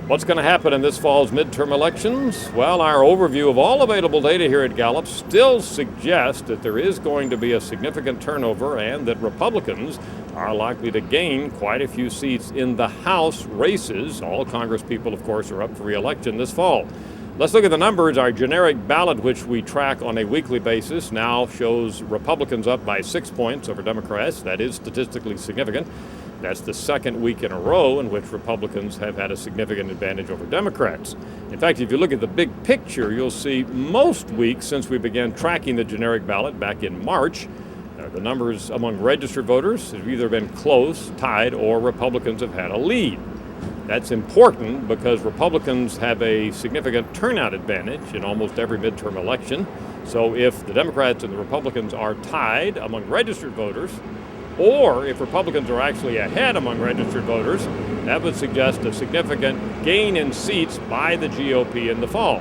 What's going to happen in this fall's midterm elections? Well, our overview of all available data here at Gallup still suggests that there is going to be a significant turnover and that Republicans are likely to gain quite a few seats in the House races. All Congress people, of course, are up for re-election this fall. Let's look at the numbers. Our generic ballot, which we track on a weekly basis, now shows Republicans up by 6 points over Democrats. That is statistically significant. That's the second week in a row in which Republicans have had a significant advantage over Democrats. In fact, if you look at the big picture, you'll see most weeks since we began tracking the generic ballot back in March, the numbers among registered voters have either been close, tied, or Republicans have had a lead. That's important because Republicans have a significant turnout advantage in almost every midterm election. So if the Democrats and the Republicans are tied among registered voters, or if Republicans are actually ahead among registered voters, that would suggest a significant gain in seats by the GOP in the fall.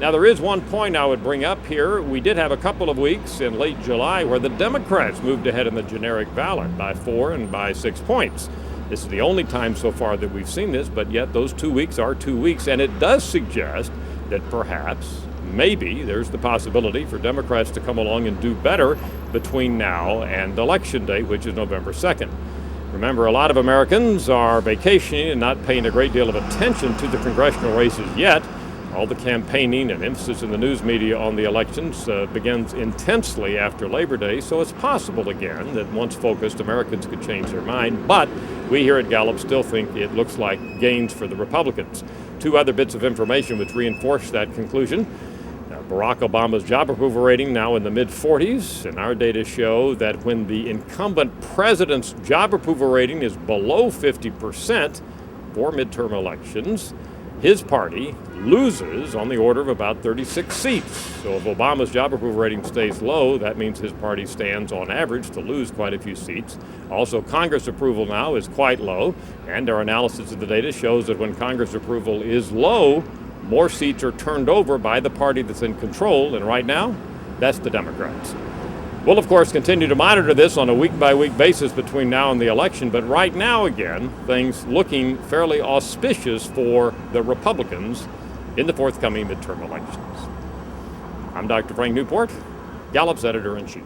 Now, there is one point I would bring up here. We did have a couple of weeks in late July where the Democrats moved ahead in the generic ballot by 4 and by 6 points. This is the only time so far that we've seen this, but yet those 2 weeks are 2 weeks, and it does suggest that perhaps, maybe, there's the possibility for Democrats to come along and do better between now and Election Day, which is November 2nd. Remember, a lot of Americans are vacationing and not paying a great deal of attention to the congressional races yet. All the campaigning and emphasis in the news media on the elections begins intensely after Labor Day, so it's possible again that once focused, Americans could change their mind. But we here at Gallup still think it looks like gains for the Republicans. 2 other bits of information which reinforce that conclusion. Barack Obama's job approval rating now in the mid-40s, and our data show that when the incumbent president's job approval rating is below 50% for midterm elections, his party loses on the order of about 36 seats. So if Obama's job approval rating stays low, that means his party stands on average to lose quite a few seats. Also, Congress approval now is quite low, and our analysis of the data shows that when Congress approval is low, more seats are turned over by the party that's in control, and right now, that's the Democrats. We'll, of course, continue to monitor this on a week-by-week basis between now and the election, but right now, again, things looking fairly auspicious for the Republicans in the forthcoming midterm elections. I'm Dr. Frank Newport, Gallup's editor-in-chief.